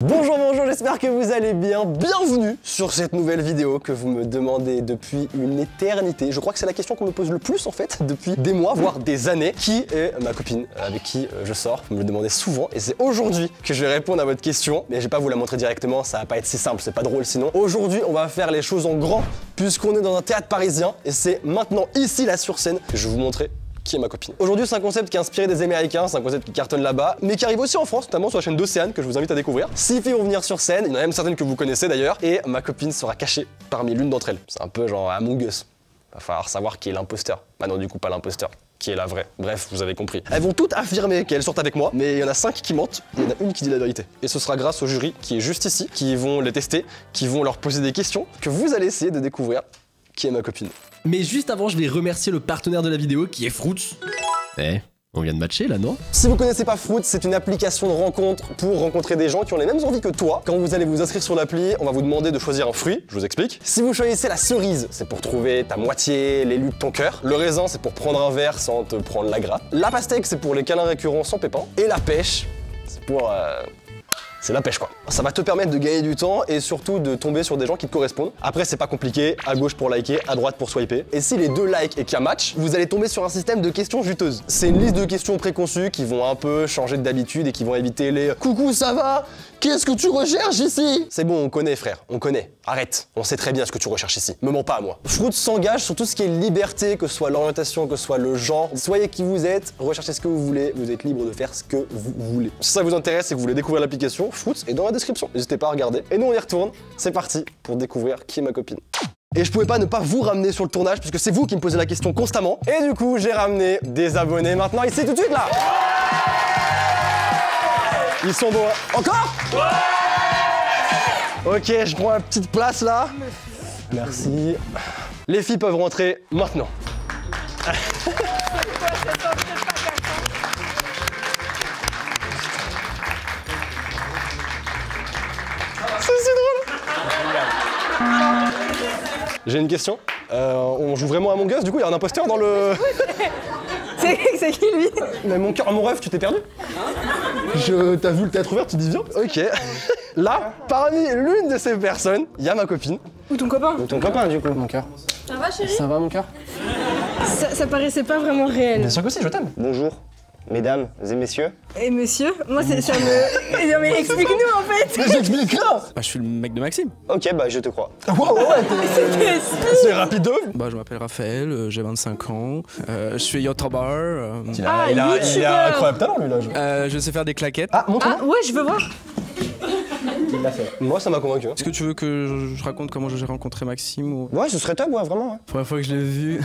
Bonjour, j'espère que vous allez bien. Bienvenue sur cette nouvelle vidéo que vous me demandez depuis une éternité. Je crois que c'est la question qu'on me pose le plus en fait depuis des mois, voire des années. Qui est ma copine avec qui je sors? Vous me le demandez souvent et c'est aujourd'hui que je vais répondre à votre question. Mais je vais pas vous la montrer directement, ça va pas être si simple, c'est pas drôle sinon. Aujourd'hui, on va faire les choses en grand puisqu'on est dans un théâtre parisien et c'est maintenant ici là sur scène que je vais vous montrer qui est ma copine. Aujourd'hui, c'est un concept qui est inspiré des Américains, c'est un concept qui cartonne là-bas, mais qui arrive aussi en France, notamment sur la chaîne d'Océane, que je vous invite à découvrir. 6 filles vont venir sur scène, il y en a même certaines que vous connaissez d'ailleurs, et ma copine sera cachée parmi l'une d'entre elles. C'est un peu genre Among Us. Va falloir savoir qui est l'imposteur. Bah non, du coup, pas l'imposteur. Qui est la vraie. Bref, vous avez compris. Elles vont toutes affirmer qu'elles sortent avec moi, mais il y en a 5 qui mentent, et il y en a une qui dit la vérité. Et ce sera grâce au jury qui est juste ici, qui vont les tester, qui vont leur poser des questions, que vous allez essayer de découvrir qui est ma copine. Mais juste avant, je vais remercier le partenaire de la vidéo qui est Fruits. Eh, on vient de matcher là, non? Si vous connaissez pas Fruits, c'est une application de rencontre pour rencontrer des gens qui ont les mêmes envies que toi. Quand vous allez vous inscrire sur l'appli, on va vous demander de choisir un fruit, je vous explique. Si vous choisissez la cerise, c'est pour trouver ta moitié, l'élu de ton cœur. Le raisin, c'est pour prendre un verre sans te prendre la grappe. La pastèque, c'est pour les câlins récurrents sans pépins. Et la pêche, c'est pour... c'est la pêche quoi. Ça va te permettre de gagner du temps et surtout de tomber sur des gens qui te correspondent. Après c'est pas compliqué, à gauche pour liker, à droite pour swiper. Et si les deux likent et qu'il y a match, vous allez tomber sur un système de questions juteuses. C'est une liste de questions préconçues qui vont un peu changer d'habitude et qui vont éviter les « Coucou ça va? Qu'est-ce que tu recherches ici ?» C'est bon, on connaît frère, on connaît. Arrête, on sait très bien ce que tu recherches ici. Me mens pas à moi. Fruits s'engage sur tout ce qui est liberté, que ce soit l'orientation, que ce soit le genre. Soyez qui vous êtes, recherchez ce que vous voulez, vous êtes libre de faire ce que vous voulez. Si ça vous intéresse et que vous voulez découvrir l'application, Fruits est dans la description. N'hésitez pas à regarder. Et nous on y retourne, c'est parti pour découvrir qui est ma copine. Et je pouvais pas ne pas vous ramener sur le tournage puisque c'est vous qui me posez la question constamment. Et du coup, j'ai ramené des abonnés maintenant ici tout de suite là. Ils sont beaux. Encore? Ok, je prends une petite place là. Merci. Les filles peuvent rentrer maintenant. C'est si drôle. J'ai une question. On joue vraiment à Among Us, du coup il y a un imposteur dans le... C'est qui lui? Mais mon cœur, mon rêve, tu t'es perdu? T'as vu le théâtre ouvert, tu dis viens. Ok. Là, parmi l'une de ces personnes, il y a ma copine. Ou ton copain? Ou ton copain du coup. Mon cœur. Ça va chérie? Ça va mon cœur? Ça paraissait pas vraiment réel. Bien sûr que si, je t'aime. Bonjour, mesdames et messieurs. Et monsieur? Moi ça me... Non mais explique-nous en fait! Mais j'explique là. Bah, je suis le mec de Maxime. Ok, bah je te crois. Wow, ouais, c'est rapide de ouf. Bah, je m'appelle Raphaël, j'ai 25 ans, je suis YouTuber. Il a incroyable talent lui là. Je sais faire des claquettes. Ah, montre-moi. Ah ouais, je veux voir! Il l'a fait. Moi ça m'a convaincu. Est-ce que tu veux que je raconte comment j'ai rencontré Maxime ou... Ouais, ce serait top, ouais, vraiment. Ouais. Première fois que je l'ai vu.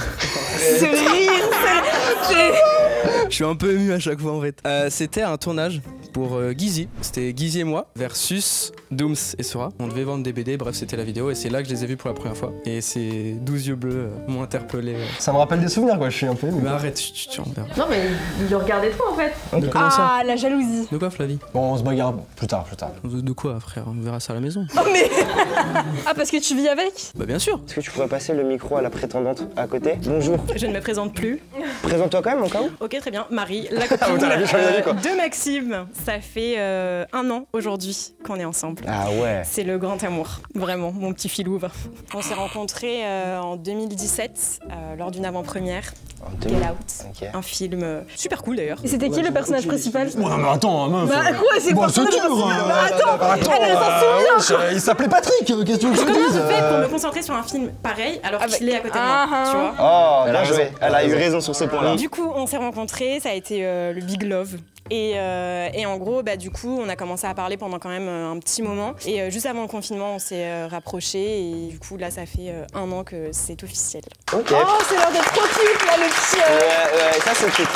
Ce rire, Je suis un peu ému à chaque fois en fait. C'était un tournage pour Guizy. C'était Guizy et moi versus Dooms et Sora. On devait vendre des BD, bref c'était la vidéo et c'est là que je les ai vus pour la première fois. Et ces 12 yeux bleus m'ont interpellé. Ça me rappelle des souvenirs quoi, je suis un peu ému. Mais arrête, tu en verras. Non mais il le regardait trop en fait. De comment ça? Ah la jalousie. De quoi Flavie? Bon, on se bagarre plus tard. De quoi frère? On verra ça à la maison. Oh mais... Ah parce que tu vis avec? Bah bien sûr. Est-ce que tu pourrais passer le micro à la prétendante à côté? Bonjour. Je ne me présente plus. Présente-toi quand même, au cas où. Ok, très bien. Marie, la copine de Maxime. Ça fait 1 an aujourd'hui qu'on est ensemble. Ah ouais. C'est le grand amour, vraiment, mon petit filouve. On s'est rencontrés en 2017 lors d'une avant-première. Get Out, Ok. un film super cool d'ailleurs. Et c'était qui le personnage principal? Ouais, mais attends, meuf. Bah quoi, c'est quoi? c'est dur. Attends, elle s'en souvient. Il s'appelait Patrick, qu'est-ce que tu veux que je te Comment dise? je fais pour me concentrer sur un film pareil alors qu'il est à côté de moi, tu vois? Oh, bien joué. Elle a eu raison sur ces points-là. Du coup, on s'est rencontrés, ça a été le big love. Et en gros, bah, du coup, on a commencé à parler pendant quand même un petit moment. Et juste avant le confinement, on s'est rapprochés. Et du coup, là, ça fait 1 an que c'est officiel. Ok. Oh, c'est l'heure d'être trop cute là, le petit... Ouais, ça c'est cute.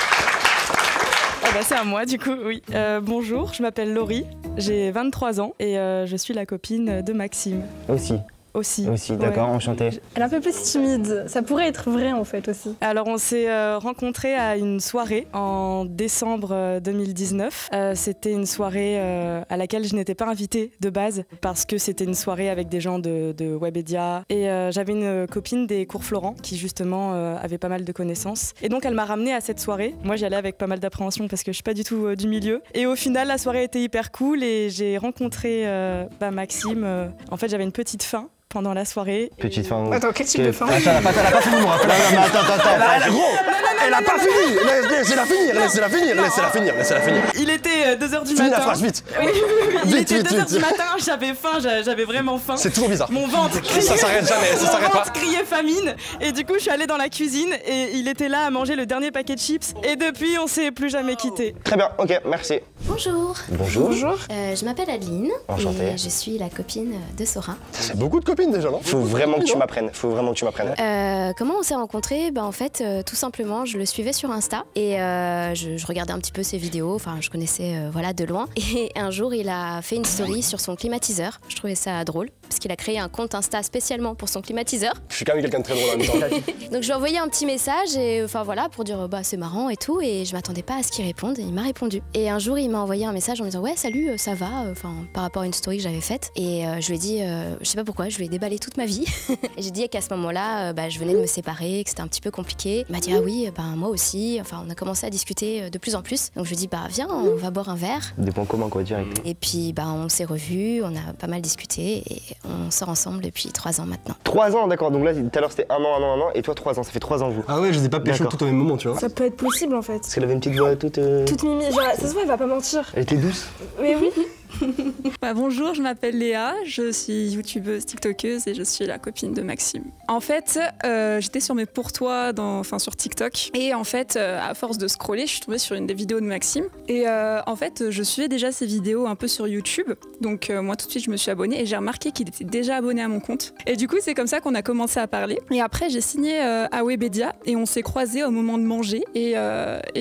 Ah bah c'est à moi du coup, oui. Bonjour, je m'appelle Laurie, j'ai 23 ans et je suis la copine de Maxime. Aussi. aussi. Aussi, d'accord, enchanté. Elle est un peu plus timide. Ça pourrait être vrai en fait aussi. Alors on s'est rencontrés à une soirée en décembre 2019. C'était une soirée à laquelle je n'étais pas invitée de base parce que c'était une soirée avec des gens de Webedia et j'avais une copine des cours Florent qui justement avait pas mal de connaissances. Et donc elle m'a ramenée à cette soirée. Moi j'y allais avec pas mal d'appréhension parce que je suis pas du tout du milieu. Et au final la soirée était hyper cool et j'ai rencontré Maxime. En fait j'avais une petite faim pendant la soirée. Petite fin. Attends, quel type de fin? Attends, elle a pas fini, moi. Attends. Elle a pas fini. Laissez-la finir. Il était 2h du Finis matin. la phrase, vite. Il était 2h du matin, j'avais faim, j'avais vraiment faim. C'est toujours bizarre. Mon ventre criait, Ça s'arrête jamais, ça s'arrête mon pas. ventre criait famine. Et du coup, je suis allée dans la cuisine et il était là à manger le dernier paquet de chips. Et depuis, on s'est plus jamais quittés. Très bien, ok, merci. Bonjour. Bonjour. Je m'appelle Adeline. Enchantée. Et je suis la copine de Sora. C'est beaucoup de copines déjà, non? Faut vraiment que tu m'apprennes. Comment on s'est rencontrés? En fait, tout simplement, je le suivais sur Insta et je regardais un petit peu ses vidéos. Enfin, je connaissais voilà, de loin. Et un jour, il a fait une story sur son climatiseur. Je trouvais ça drôle parce qu'il a créé un compte Insta spécialement pour son climatiseur. Je suis quand même quelqu'un de très drôle en même temps. Donc je lui ai envoyé un petit message et enfin voilà pour dire bah c'est marrant et tout et je m'attendais pas à ce qu'il réponde et il m'a répondu. Et un jour il m'a envoyé un message en me disant ouais salut ça va enfin par rapport à une story que j'avais faite et je lui ai dit je sais pas pourquoi je lui ai déballé toute ma vie et j'ai dit qu'à ce moment-là je venais de me séparer que c'était un petit peu compliqué. Il m'a dit ah oui moi aussi enfin on a commencé à discuter de plus en plus donc je lui ai dit bah viens on va boire un verre. Des points communs quoi direct. Et puis on s'est revus, on a pas mal discuté et on sort ensemble depuis 3 ans maintenant. 3 ans, d'accord, donc là tout à l'heure c'était 1 an, et toi 3 ans, ça fait 3 ans vous. Ah ouais, je les ai pas pécho D'accord. tout au même moment, tu vois. Ça peut être possible en fait. Parce qu'elle avait une petite voix toute... Toute mimi, genre ça se voit elle va pas mentir. Elle était douce. Mais oui. Bonjour, je m'appelle Léa, je suis youtubeuse, tiktokeuse et je suis la copine de Maxime. En fait, j'étais sur mes pour-toi sur TikTok et en fait, à force de scroller, je suis tombée sur une des vidéos de Maxime et en fait, je suivais déjà ses vidéos un peu sur YouTube. Donc moi tout de suite, je me suis abonnée et j'ai remarqué qu'il était déjà abonné à mon compte. Et du coup, c'est comme ça qu'on a commencé à parler. Et après, j'ai signé à Webedia et on s'est croisés au moment de manger et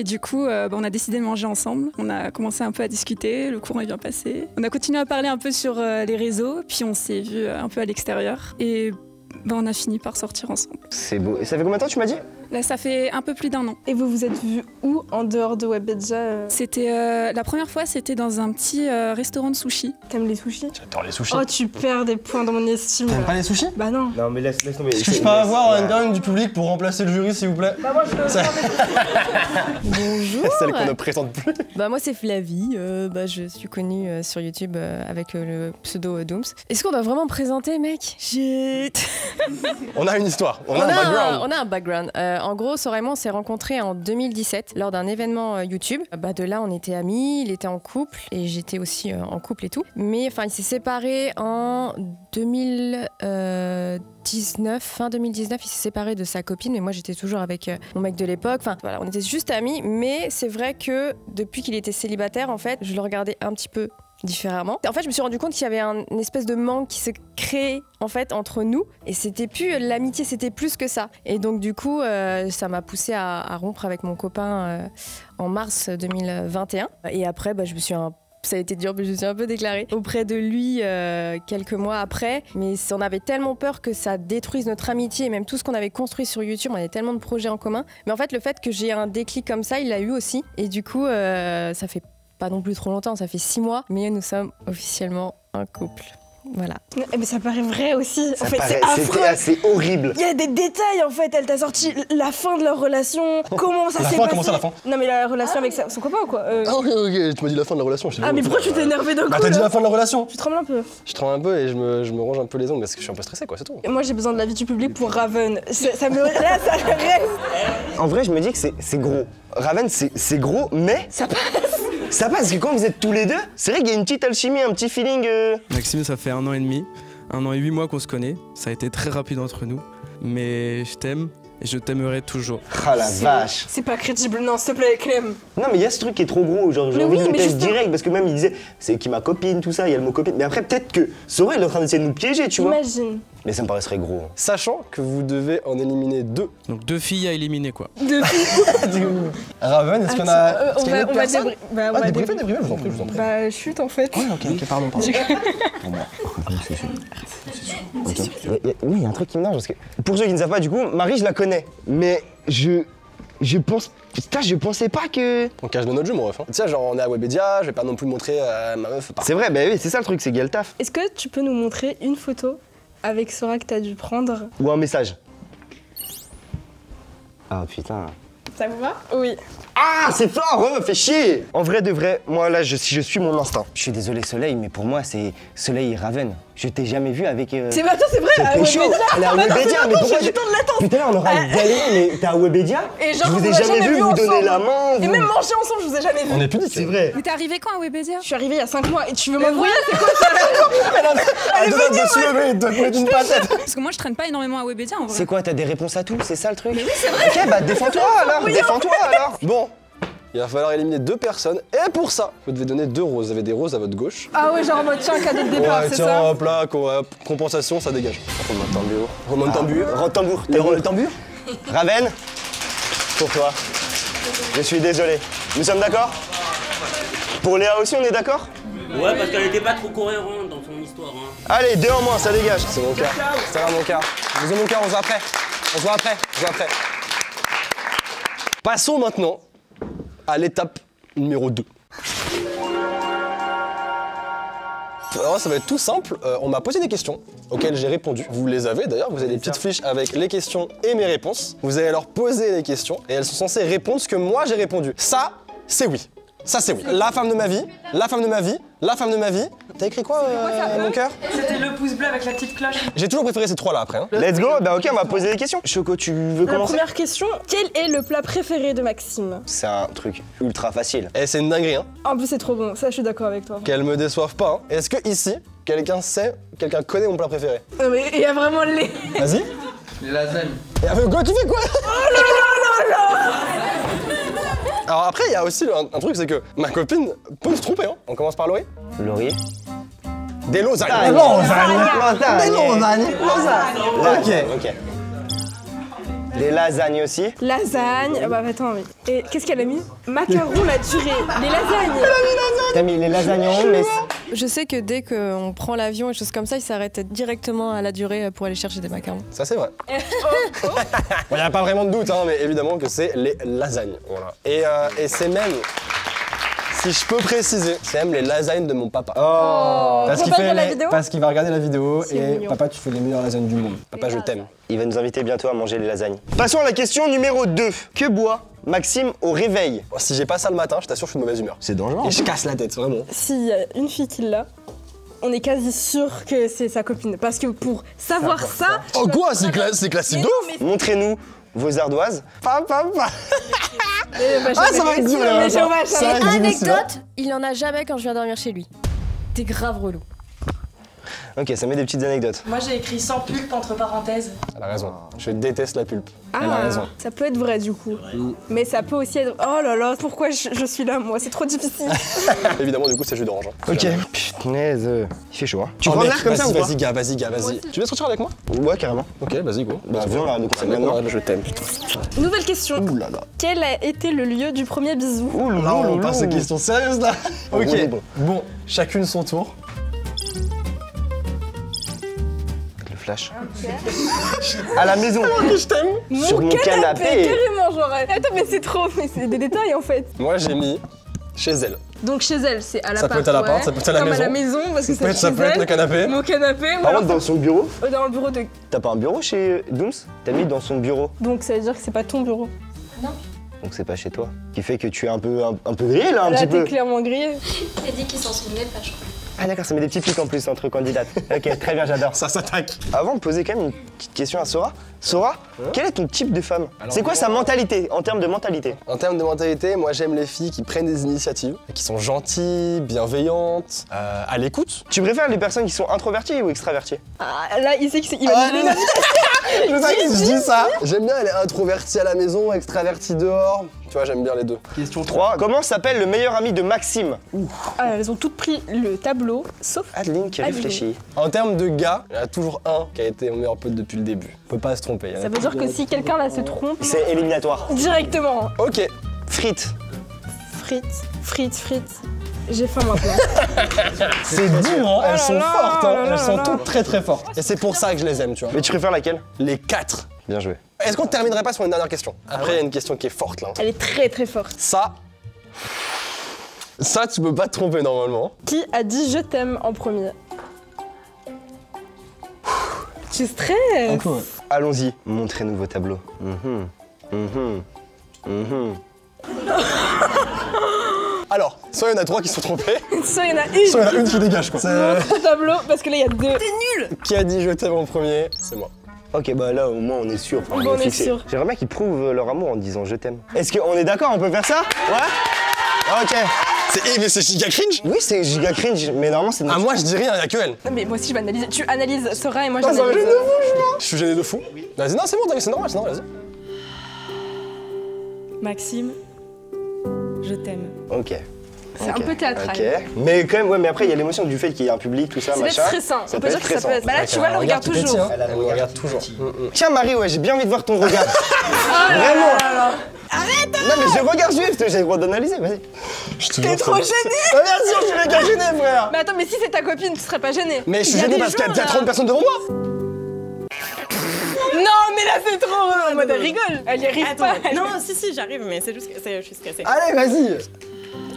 du coup, on a décidé de manger ensemble. On a commencé un peu à discuter, le courant est bien passé. On a continué à parler un peu sur les réseaux, puis on s'est vu un peu à l'extérieur et on a fini par sortir ensemble. C'est beau. Et ça fait combien de temps tu m'as dit? Là, ça fait un peu plus d'1 an. Et vous vous êtes vus où en dehors de Webedia C'était la première fois, c'était dans un petit restaurant de sushi. T'aimes les sushis? J'adore les sushis. Oh tu perds des points dans mon estime. T'aimes pas les sushis? Bah non. Non mais laisse tomber. Est-ce que je peux avoir une personne du public pour remplacer le jury s'il vous plaît? Bah moi je le Bonjour. Celle qu'on ne présente plus. Moi c'est Flavie, je suis connue sur YouTube avec le pseudo Dooms. Est-ce qu'on doit vraiment présenter mec? On a une histoire, on a un background. On a un background. En gros, Sora et moi on s'est rencontrés en 2017 lors d'un événement YouTube. De là on était amis, il était en couple et j'étais aussi en couple et tout. Mais enfin il s'est séparé en 2019, fin 2019, il s'est séparé de sa copine et moi j'étais toujours avec mon mec de l'époque. Enfin voilà, on était juste amis, mais c'est vrai que depuis qu'il était célibataire, en fait, je le regardais un petit peu différemment. En fait, je me suis rendu compte qu'il y avait une espèce de manque qui se créait en fait entre nous et c'était plus l'amitié, c'était plus que ça. Et donc du coup, ça m'a poussée à rompre avec mon copain en mars 2021. Et après, ça a été dur, mais je me suis un peu déclarée auprès de lui quelques mois après. Mais on avait tellement peur que ça détruise notre amitié et même tout ce qu'on avait construit sur YouTube. On avait tellement de projets en commun. Mais en fait, le fait que j'ai un déclic comme ça, il l'a eu aussi. Et du coup, ça fait pas non plus trop longtemps, ça fait 6 mois. Mais nous sommes officiellement un couple. Voilà. Mais ça paraît vrai aussi. Ça en fait, paraît, c'est affreux. c'est horrible. Il y a des détails en fait. Elle t'a sorti la fin de leur relation. Comment ça s'est passé? Comment ça la fin? Non mais la relation avec son copain ou quoi? Ah ok, tu m'as dit la fin de la relation. Ah mais pourquoi tu t'es énervé d'un coup? Bah t'as dit la fin de la relation. Tu trembles un peu. Je tremble un peu et je me range un peu les ongles parce que je suis un peu stressé quoi, c'est tout. Et moi j'ai besoin de l'avis du public pour Raven. Ça me reste. En vrai je me dis que c'est gros. Raven c'est gros mais ça passe. Ça passe parce que quand vous êtes tous les deux, c'est vrai qu'il y a une petite alchimie, un petit feeling. Maxime, ça fait 1 an et demi, 1 an et 8 mois qu'on se connaît. Ça a été très rapide entre nous, mais je t'aime et je t'aimerai toujours. Ah la vache. C'est pas crédible, non, s'il te plaît, Clem. Non mais il y a ce truc qui est trop gros, genre j'ai envie de le tester justement... direct parce que même il disait c'est qui ma copine, tout ça, il y a le mot copine. Mais après peut-être que Sora il est en train d'essayer de nous piéger, tu vois. Imagine. Mais ça me paraîtrait gros. Sachant que vous devez en éliminer 2. Donc 2 filles à éliminer quoi. 2 filles. Raven, est-ce qu'on a. On va débriefer, je vous en prie. Bah chute en fait. Ouais, ok, pardon. Oui, il y a un truc qui me dérange parce que pour ceux qui ne savent pas, du coup, Marie, je la connais, mais je pense. Putain, je pensais pas que. On cache de notre jeu, mon ref. Tu sais, genre, on est à Webedia, je vais pas non plus montrer ma meuf. C'est vrai, bah oui, c'est ça le truc, c'est qu'il y a le taf. Est-ce que tu peux nous montrer une photo avec Sora que t'as dû prendre? Ou un message. Ah putain. Ça vous va? Oui. Ah, c'est fort, fais chier. En vrai de vrai, moi là, je suis mon instinct. Je suis désolé, Soleil, mais pour moi, c'est Soleil et Raven. Je t'ai jamais vu avec. C'est pas toi, c'est vrai, à Webedia. Elle est à Webedia, mais pourquoi j'ai du temps de l'attendre. Putain, on aura galéré, mais t'es à Webedia? Et genre, je vous ai jamais vu vous donner la main. Et même manger ensemble, je vous ai jamais vu. On est pudique. C'est vrai. Mais t'es arrivé quand à Webedia? Je suis arrivée il y a 5 mois et tu veux m'embrouiller? C'est quoi ça? Elle donne de se lever, de te mettre une patate. Parce que moi je traîne pas énormément à Webedia en vrai. C'est quoi, t'as des réponses à tout? C'est ça le truc? Mais oui, c'est vrai. Ok, bah défends-toi alors, défends-toi alors. Bon, il va falloir éliminer 2 personnes. Et pour ça, vous devez donner 2 roses. Vous avez des roses à votre gauche. Ah ouais, genre en mode tiens, cadeau de départ, Ouais, c'est tiens, ça? hop là, compensation, ça dégage. Remonte tambour. Tambour. T'es le tambour? Raven, pour toi. Je suis désolé. Nous sommes d'accord? Pour Léa aussi, on est d'accord? Ouais, parce qu'elle était pas trop cohérente dans son histoire. Hein. Allez, 2 en moins, ça dégage. C'est mon cas. Ça va, mon cas. Vous avez mon cas, on se voit après. On se voit après. On se voit après. Passons maintenant à l'étape numéro 2. Alors ça va être tout simple, on m'a posé des questions auxquelles j'ai répondu. Vous les avez d'ailleurs, vous avez des petites fiches avec les questions et mes réponses. Vous allez leur poser les questions et elles sont censées répondre ce que moi j'ai répondu. Ça, c'est oui. Ça, c'est oui. La femme de ma vie, la femme de ma vie, la femme de ma vie. T'as écrit quoi, mon cœur? C'était le pouce bleu avec la petite cloche. J'ai toujours préféré ces 3-là après. Hein. Let's go, bah ok, on va poser des questions. Choco, tu veux La commencer? première question, quel est le plat préféré de Maxime? C'est un truc ultra facile. Et c'est une dinguerie, hein. En plus, c'est trop bon, ça je suis d'accord avec toi. Qu'elle me déçoive pas. Hein. Est-ce que ici, quelqu'un connaît mon plat préféré? Non mais il y a vraiment le lait. Vas-y. Les lasagnes. Quoi, tu fais quoi? Oh là là là là. Alors après, il y a aussi un truc, c'est que ma copine peut se tromper. Hein. On commence par Laurie. Laurier. Des lasagnes. Des lasagnes. Ok. Des lasagnes aussi. Lasagne, bah attends, mais. Et qu'est-ce qu'elle a mis? Macarons naturel. Les lasagnes. T'as mis les lasagnes en haut, mais. Je sais que dès qu'on prend l'avion et choses comme ça, il s'arrête directement à la durée pour aller chercher des macarons. Ça, c'est vrai. Il n'y a pas vraiment de doute, hein, mais évidemment que c'est les lasagnes. Voilà. Et c'est même, si je peux préciser, c'est même les lasagnes de mon papa. Oh, parce qu'il va regarder la vidéo C'est et mignon. papa, tu fais les meilleures lasagnes du monde. Papa, je t'aime. Il va nous inviter bientôt à manger les lasagnes. Passons à la question numéro 2. Que boit Maxime au réveil? Bon, si j'ai pas ça le matin, je t'assure, je suis de mauvaise humeur. C'est dangereux. Et je casse la tête, vraiment. S'il y a une fille qui l'a, on est quasi sûr que c'est sa copine. Parce que pour savoir ça. Oh quoi? C'est classique de ouf. Montrez-nous vos ardoises. Pam. Ça va être dur, là. Ça va être difficile, hein. Anecdote, il en a jamais quand je viens dormir chez lui. T'es grave relou. Ok, ça met des petites anecdotes. Moi j'ai écrit sans pulpe entre parenthèses. Elle a raison. Je déteste la pulpe. Elle a raison. Ça peut être vrai du coup. Mais ça peut aussi être. Oh là là, pourquoi je suis là moi? C'est trop difficile. Évidemment, du coup, c'est jus d'orange. Hein. Ok. Punaise, il fait chaud. Hein. Tu Oh, prends mec, l'air comme ça ou pas? Vas-y, gars, vas-y. Tu veux sortir avec moi? Ouais, carrément. Ok, vas-y, go. Bah, viens, là, donc, C'est maintenant. maintenant, je t'aime. Nouvelle question. Ouh là là. Quel a été le lieu du premier bisou? Ouh Là, on passe aux questions sérieuses là. Ok. Oui, bon. Bon, chacune son tour. Le flash. À la maison. Je t'aime. Sur mon canapé. Carrément, genre. Attends, mais c'est trop. Mais c'est des détails en fait. Moi, j'ai mis chez elle. Donc chez elle, c'est à l'appart. Ça peut être à l'appart, ouais. ça peut être à la Comme maison. à la maison, parce que c'est Ça chez peut être elle. le canapé. Mon canapé. Par contre, dans son bureau, Dans le bureau de. t'as pas un bureau chez Dooms? T'as mis dans son bureau. Donc ça veut dire que c'est pas ton bureau. Donc c'est pas chez toi. Qui fait que tu es un peu grillé là, un Là, petit t'es peu. clairement grillé. Il a dit qu'il s'en souvenait pas, je crois. Ah d'accord, ça met des petits pics en plus entre candidates. Ok, très bien, j'adore. Ça s'attaque. Avant de poser quand même une petite question à Sora. Sora, quel est ton type de femme? C'est quoi sa mentalité, en termes de mentalité? En termes de mentalité, moi j'aime les filles qui prennent des initiatives, qui sont gentilles, bienveillantes, à l'écoute. Tu préfères les personnes qui sont introverties ou extraverties? Ah, là, il sait qu'il va nous donner une Je sais que je dis ça. J'aime bien, elle est introvertie à la maison, extravertie dehors. Tu vois, j'aime bien les deux. Question 3. Comment s'appelle le meilleur ami de Maxime? Ah, elles ont toutes pris le tableau, sauf Adeline qui Adeline. réfléchit. En termes de gars, il y en a toujours un qui a été mon meilleur pote depuis le début. On peut pas se tromper. Ça veut dire que si quelqu'un là se trompe, C'est éliminatoire. directement. Ok. Frites. Frites. J'ai faim maintenant. C'est dur, hein. Elles sont fortes, hein. Elles sont là. toutes très très fortes. Et c'est pour ça que je les aime, tu vois. Mais tu préfères laquelle? Les 4. Bien joué. Est-ce qu'on terminerait pas sur une dernière question? Après, il y a une question qui est forte là. Elle est très très forte. Ça, tu peux pas te tromper normalement. Qui a dit je t'aime en premier? Tu stresses. Allons-y, montrez-nous vos tableaux. Alors, soit il y en a 3 qui sont trompés, Soit il y en a une. soit il y en a une qui dégage quoi. Montre tableau parce que là il y a 2. T'es nul. Qui a dit je t'aime en premier? C'est moi. Ok, bah là au moins on est sûr. Enfin, Bon, on est fixé. sûr. J'aimerais bien qu'ils prouvent leur amour en disant je t'aime. Est-ce qu'on est d'accord, on peut faire ça? Ouais. Ok. Mais c'est giga cringe. Oui, c'est giga cringe, mais normalement c'est. Ah moi je dis rien, il y a que elle. Non mais moi aussi je vais analyser. Tu analyses Sora et moi Ça me j'analyse. gêne de fou, je suis gêné de fou. Vas-y, non c'est bon, c'est normal, vas-y. Maxime, je t'aime. Ok. C'est un peu théâtral. Ok. Mais quand même, ouais, mais après il y a l'émotion du fait qu'il y a un public, tout ça, Ça peut être machin. stressant. On peut dire que ça peut être. Bah là tu Elle vois, elle regarde tout petit, toujours. hein. Elle me regarde toujours. Tiens Marie, ouais, j'ai bien envie de voir ton regard. Oh Vraiment. Arrête. Non mais je regarde juste, j'ai le droit d'analyser, vas-y. T'es trop gêné. Ah bien sûr, je suis méga gêné frère. Mais attends, mais si c'est ta copine, tu serais pas gêné. Mais je suis Il y a gêné des parce qu'il y a gens, là. 30 personnes devant moi. Non mais là c'est trop. En mode elle rigole. Elle y arrive pas. Non, si, j'arrive, mais c'est juste que je suis stressée. Allez, vas-y.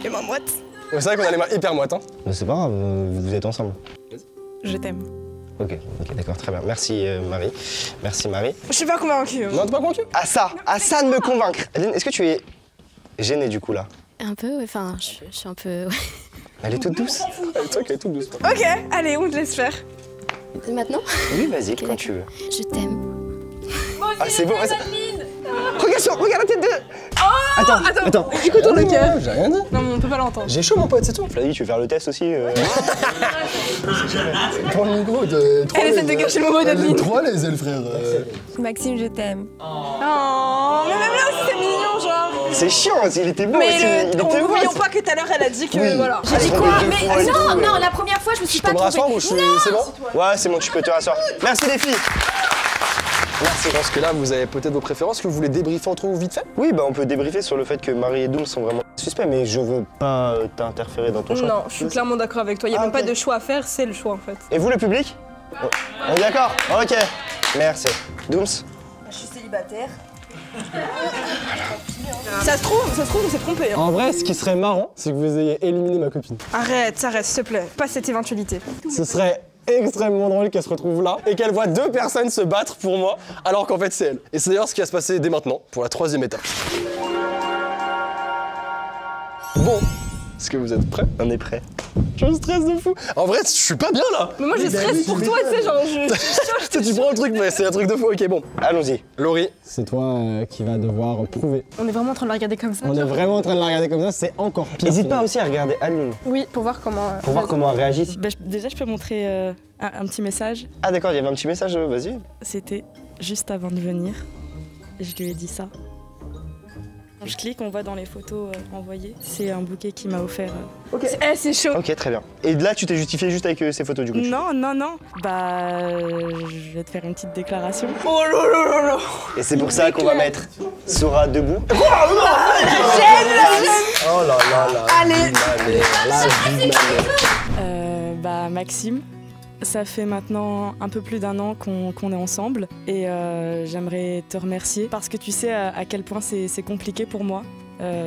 Et ma moite. C'est vrai qu'on a les mains hyper moites, hein. C'est pas grave, vous êtes ensemble. Je t'aime. Ok, d'accord, très bien. Merci Marie. Merci Marie. Je suis pas convaincue. Non, t'es pas convaincu? À ça de me convaincre. Adeline, est-ce que tu es gênée du coup là? Un peu, ouais, enfin, je suis un peu. Ouais. Elle est toute douce. Le truc elle est toute douce. Ok, allez, on te laisse faire. Maintenant? Oui, vas-y, quand tu veux. Je t'aime. Ah, c'est bon. Regarde la tête de. Attends. Écoute le cœur. J'ai rien dit. Non mais on peut pas l'entendre. J'ai chaud mon pote, c'est tout. Flavie, tu veux faire le test aussi Prends le micro de. Elle essaie de gâcher le moment d'Adeline. Trop à l'aise, elle, frère. Maxime, je t'aime. Oh, mais même là aussi c'est mignon, genre. C'est chiant, il était beau Mais aussi. Il était beau. n'oublions pas que tout à l'heure elle a dit que Oui. voilà. J'ai dit quoi? Mais non, la première fois, je me suis Je peux pas me rasseoir trompée. ou c'est bon? Ouais, c'est bon, tu peux te rasseoir. Merci les filles. Merci. Je pense que là, vous avez peut-être vos préférences. Est-ce que vous voulez débriefer entre vous vite fait? Oui, bah on peut débriefer sur le fait que Marie et Doom sont vraiment suspects, mais je veux pas t'interférer dans ton choix. Non, je suis clairement d'accord avec toi. Il y a Ah, même ok. pas de choix à faire, c'est le choix en fait. Et vous, le public? On est d'accord? Ok. Merci. Dooms? Je suis célibataire. Ça se trouve, on s'est trompé. Hein. En vrai, ce qui serait marrant, c'est que vous ayez éliminé ma copine. Arrête, s'il te plaît. Pas cette éventualité. Ce serait extrêmement drôle qu'elle se retrouve là et qu'elle voit 2 personnes se battre pour moi alors qu'en fait c'est elle. Et c'est d'ailleurs ce qui va se passer dès maintenant pour la 3e étape. Bon, est-ce que vous êtes prêts? On est prêts. Je stresse de fou. En vrai, je suis pas bien là. Mais moi je stresse pour toi, tu sais, genre Tu prends le truc, mais c'est un truc de fou. Ok, bon. Allons-y. Laurie, c'est toi qui va devoir prouver. On est vraiment en train de la regarder comme ça. On est vraiment en train de la regarder comme ça, c'est encore pire. N'hésite pas aussi à regarder Adeline Oui, pour voir comment. pour voir comment elle réagit. Bah, déjà, je peux montrer un petit message. Ah d'accord, il y avait un petit message, vas-y. C'était juste avant de venir. Et je lui ai dit ça. Quand je clique, on voit dans les photos envoyées. C'est un bouquet qu'il m'a offert. Ok. C'est chaud. Ok, très bien. Et là, tu t'es justifié juste avec ces photos du coup? Non. Bah, je vais te faire une petite déclaration. Oh là là là là. Et c'est pour ça qu'on va mettre Sora debout. La gêne. Oh là là là. Allez. Bah, Maxime, ça fait maintenant un peu plus d'1 an qu'on est ensemble et j'aimerais te remercier parce que tu sais à quel point c'est compliqué pour moi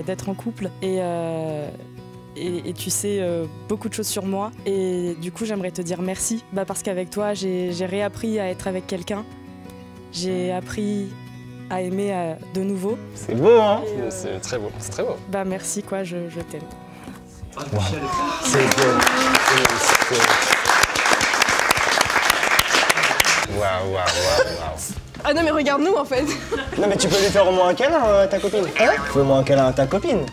d'être en couple et tu sais beaucoup de choses sur moi et du coup j'aimerais te dire merci parce qu'avec toi j'ai réappris à être avec quelqu'un, j'ai appris à aimer de nouveau. C'est beau hein. C'est très beau, c'est très beau. Bah merci quoi, je t'aime. Wow. C'est beau. Waouh. Ah non mais regarde-nous en fait. Non mais tu peux lui faire au moins un câlin à ta copine. Hein? Fais au moins un câlin à ta copine.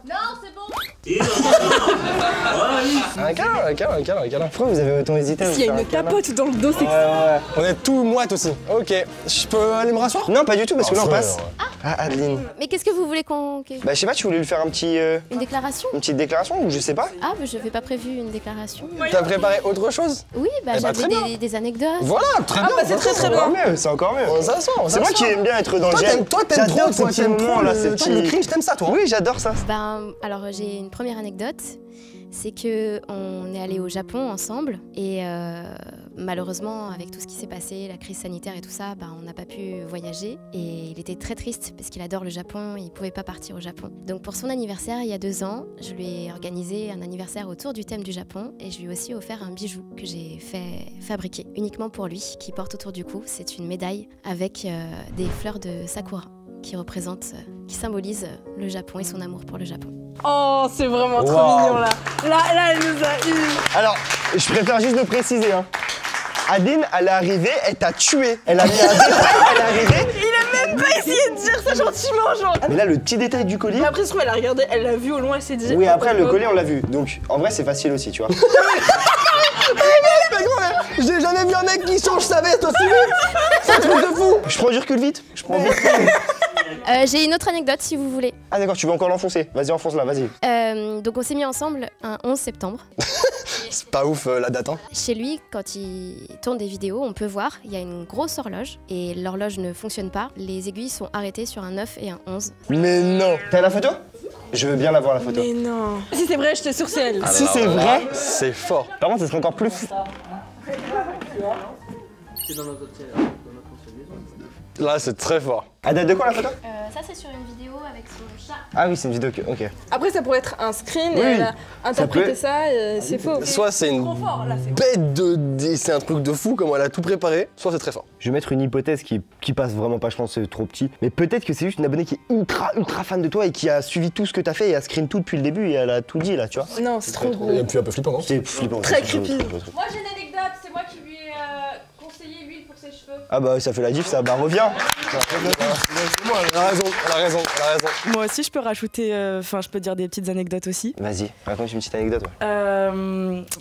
Un câlin. Pourquoi vous avez autant hésité à vous S'il y a faire une un câlin? tapote dans le dos, c'est Ouais. On est tout moite aussi. Ok, je peux aller me rasseoir? Non, pas du tout, parce que là on Enfin, passe. Ah, Adeline. Mais qu'est-ce que vous voulez qu'on. Bah, je sais pas, tu voulais lui faire un petit, Une déclaration? une petite déclaration ou je sais pas? Ah, bah, je n'avais pas prévu une déclaration. T'as préparé autre chose? Oui, bah, Eh bah, très j'avais des anecdotes. Voilà, très bien. c'est très C'est encore mieux, c'est encore mieux. Ça sent, C'est moi qui aime bien être dans le gène. Toi, t'aimes J'adore trop, ces petits moments là, ces le petits. cringe, t'aimes ça, toi? Oui, j'adore ça. Ben, alors j'ai une première anecdote. c'est que on est allé au Japon ensemble et malheureusement avec tout ce qui s'est passé, la crise sanitaire et tout ça, on n'a pas pu voyager et il était très triste parce qu'il adore le Japon, il pouvait pas partir au Japon. Donc pour son anniversaire il y a 2 ans, je lui ai organisé un anniversaire autour du thème du Japon et je lui ai aussi offert un bijou que j'ai fait fabriquer uniquement pour lui, qui porte autour du cou. C'est une médaille avec des fleurs de sakura qui symbolise le Japon et son amour pour le Japon. Oh, c'est vraiment trop mignon là. Là, elle nous a eu. Alors, je préfère juste le préciser. Adeline, elle est arrivée, elle t'a tué. Elle a mis un détail, elle est arrivée. Il a même pas essayé de dire ça gentiment, genre. Mais là, le petit détail du collier. Mais après, je trouve, elle a regardé, elle l'a vu au loin, elle s'est dit. Oui, après, le collier, on l'a vu. Donc, en vrai, c'est facile aussi, tu vois. J'ai jamais vu un mec qui change sa veste aussi vite. C'est un truc de fou. Je prends du recul vite. J'ai une autre anecdote si vous voulez. Ah d'accord, tu veux encore l'enfoncer. Vas-y, enfonce-la, vas-y. Donc on s'est mis ensemble un 11 septembre. C'est pas ouf la date, hein. Chez lui, quand il tourne des vidéos, on peut voir, il y a une grosse horloge et l'horloge ne fonctionne pas. Les aiguilles sont arrêtées sur un 9 et un 11. Mais non. T'as la photo? Je veux bien la voir, la photo. Mais non. Si c'est vrai, je te source elle. Si c'est vrai, c'est fort. Par contre, ça serait encore plus fou. C'est dans notre ancienne maison. Là, c'est très fort. Elle date de quoi la photo? Ça, c'est sur une vidéo avec son chat. Ah oui, c'est une vidéo que. Ok. Après, ça pourrait être un screen Oui, et elle a ça interprété peut- ça et c'est faux. Soit c'est une bête de. C'est un truc de fou, comment elle a tout préparé, soit c'est très fort. Je vais mettre une hypothèse qui passe vraiment pas, je pense que c'est trop petit. Mais peut-être que c'est juste une abonnée qui est ultra fan de toi et qui a suivi tout ce que t'as fait et a screen tout depuis le début et elle a tout dit là, tu vois. Non, c'est trop gros. Et puis un peu flippant, non? C'est flippant. Très creepy. Moi j'ai une anecdote, c'est moi qui lui ai conseillé l'huile pour ses cheveux. Ah bah ça fait la diff, ça. Bah reviens. Elle a raison. Moi aussi, je peux rajouter, je peux dire des petites anecdotes aussi. Vas-y, raconte une petite anecdote. Ouais.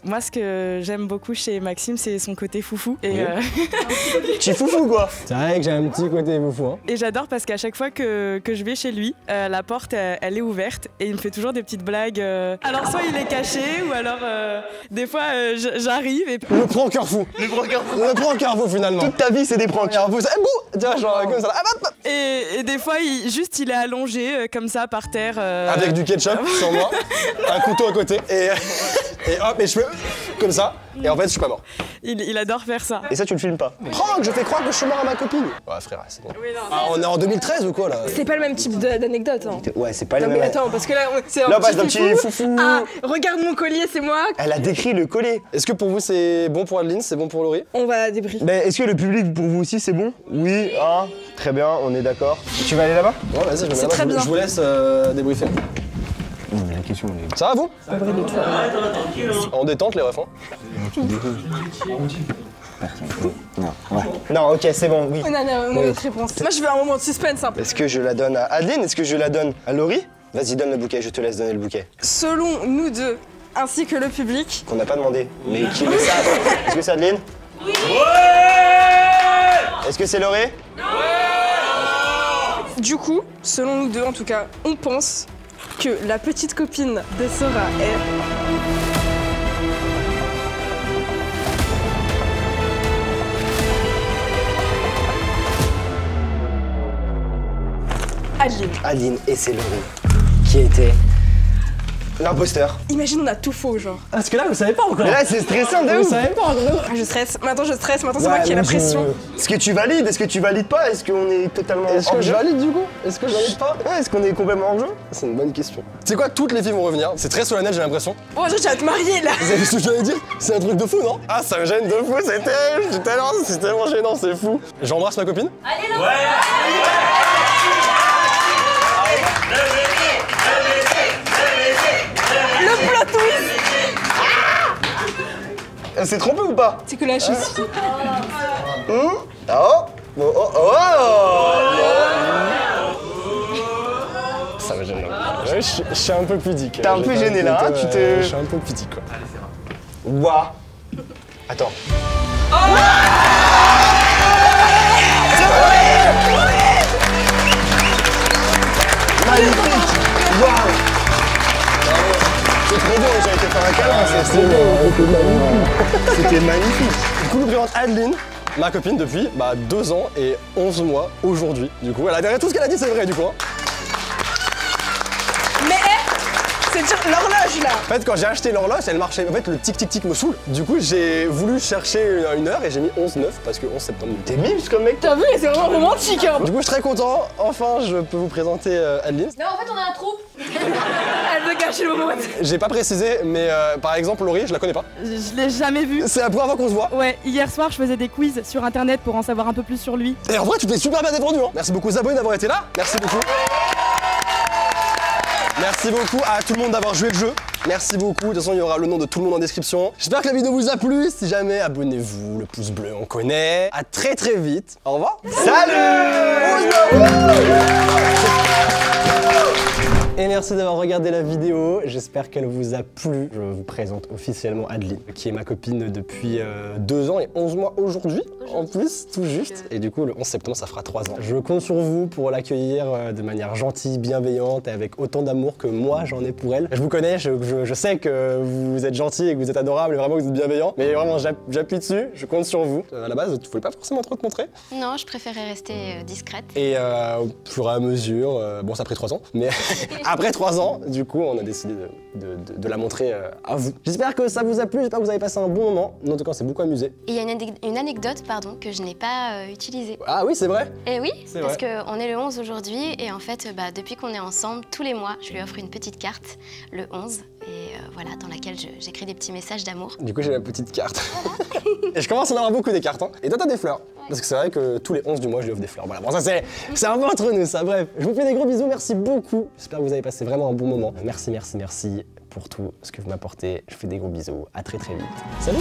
Moi, ce que j'aime beaucoup chez Maxime, c'est son côté foufou. Et, Petit foufou quoi. C'est vrai que j'ai un petit côté foufou, hein. et j'adore parce qu'à chaque fois que je vais chez lui, la porte, elle est ouverte et il me fait toujours des petites blagues. Alors, soit il est caché, ou alors, des fois, j'arrive et... Le pranker fou. Le pranker fou finalement. Toute ta vie, c'est des pranks. Tiens, genre comme ça. Là. Hop, hop. Et des fois, il est allongé comme ça par terre. Avec du ketchup sur moi, un couteau à côté, et hop, et je fais comme ça, et en fait, je suis pas mort. Il adore faire ça. Et ça, tu le filmes pas. Prank, je fais croire que je suis mort à ma copine. Ouais, frère, c'est bon. Ah, on est en 2013 ou quoi là? C'est pas le même type d'anecdote. Hein. Ouais, c'est pas les Non mêmes. mais attends, parce que là, c'est Là, on un passe d'un petit petit foufou. foufou. Ah, regarde mon collier, c'est moi. Elle a décrit le collier. Est-ce que pour vous c'est bon pour Adeline, c'est bon pour Laurie? On va débriefer. Mais est-ce que le public pour vous aussi c'est bon? Oui, ah, très bien, on est d'accord. Tu vas aller là-bas? Ouais, vas-y, je me mets très là-bas, bien. je vous laisse débriefer. Non, mais la question, elle est. Ça va vous? En détente les refs, hein? Non, ouais. Non, ok, c'est bon, oui. On a notre réponse. Moi, je veux un moment de suspense. Hein. Est-ce que je la donne à Adeline? Est-ce que je la donne à Laurie? Vas-y, donne le bouquet, je te laisse donner le bouquet. Selon nous deux, ainsi que le public, Qu'on n'a pas demandé, mais qui le savent. Est-ce que c'est Adeline? Oui. Est-ce que c'est Laurie? du coup, selon nous deux en tout cas, on pense que la petite copine de Sora est... Adeline. Adeline, et c'est Laurie qui a été l'imposteur. Imagine, on a tout faux, genre. Parce que là, vous savez pas encore. Mais là, c'est stressant de Vous ouf. savez pas encore. Ah, je stresse, maintenant c'est moi qui ai la pression. Est-ce que tu valides? Est-ce que tu valides pas? Est-ce qu'on est totalement Est-ce que hors je jeu? valide du coup? Est-ce que je valide pas? Ouais, est-ce qu'on est complètement hors jeu? C'est une bonne question. Tu sais quoi, toutes les filles vont revenir. C'est très solennel, j'ai l'impression. Oh, j'ai à te marier là. Vous avez vu ce que j'allais dire? C'est un truc de fou, non? Ah, ça me gêne de fou, c'est tellement gênant, c'est fou. J'embrasse ma copine. Allez là. Le plot twist. Elle s'est trompée ou pas? C'est que là, je suis... Oh oh oh oh. Ça me gêne. Ouais, je suis un peu pudique. T'es un peu gêné là, hein, tu te... Je suis un peu pudique quoi. Ouah. Attends. Magnifique. Waouh. C'est trop beau, j'ai été faire un câlin, c'était magnifique. C'était magnifique. Du coup, nous présente Adeline, ma copine depuis 2 ans et 11 mois aujourd'hui. Du coup, elle a derrière tout ce qu'elle a dit, c'est vrai du coup. Hein. Mais c'est l'horloge là. En fait, quand j'ai acheté l'horloge, elle marchait. En fait, le tic-tic-tic me saoule. Du coup, j'ai voulu chercher une heure et j'ai mis 11-9 parce que 11 septembre. T'es mimes comme mec. T'as vu, c'est vraiment romantique hein. Du coup, je suis très content. Enfin, je peux vous présenter Adeline. Non, en fait, on a un trou. Elle veut gâcher le moment. J'ai pas précisé, mais par exemple, Laurie, je la connais pas. Je l'ai jamais vu. C'est la première fois qu'on se voit. Ouais, hier soir, je faisais des quiz sur internet pour en savoir un peu plus sur lui. Et en vrai, tu t'es super bien défendu. Hein. Merci beaucoup, Zaboy, d'avoir été là. Merci beaucoup. Merci beaucoup à tout le monde d'avoir joué le jeu. Merci beaucoup. De toute façon, il y aura le nom de tout le monde en description. J'espère que la vidéo vous a plu. Si jamais, abonnez-vous. Le pouce bleu, on connaît. À très très vite. Au revoir. Salut. Et merci d'avoir regardé la vidéo, j'espère qu'elle vous a plu. Je vous présente officiellement Adeline, qui est ma copine depuis 2 ans et 11 mois aujourd'hui, en plus, tout juste. Et du coup, le 11 septembre, ça fera 3 ans. Je compte sur vous pour l'accueillir de manière gentille, bienveillante et avec autant d'amour que moi j'en ai pour elle. Je vous connais, je sais que vous êtes gentil et que vous êtes adorable et vraiment que vous êtes bienveillant, mais vraiment, j'appuie dessus, je compte sur vous. À la base, tu voulais pas forcément trop te montrer. Non, je préférais rester discrète. Et au fur et à mesure, bon, ça a pris 3 ans, mais après 3 ans, du coup, on a décidé de la montrer à vous. J'espère que ça vous a plu, j'espère que vous avez passé un bon moment. En tout cas, on s'est beaucoup amusé. Et il y a une anecdote, pardon, que je n'ai pas utilisée. Ah oui, c'est vrai. Et oui, parce vrai. qu'on est le 11 aujourd'hui et en fait, depuis qu'on est ensemble, tous les mois, je lui offre une petite carte, le 11, et voilà, dans laquelle j'écris des petits messages d'amour. Du coup, j'ai la petite carte. Et je commence à en avoir beaucoup des cartes. Hein. Et toi, t'as des fleurs. Ouais. Parce que c'est vrai que tous les 11 du mois, je lui offre des fleurs. Voilà, bon, ça c'est un peu entre nous, ça. Bref, je vous fais des gros bisous, merci beaucoup. J'espère que vous avez passé vraiment un bon moment. Merci, merci, merci pour tout ce que vous m'apportez. Je vous fais des gros bisous. À très très vite. Salut.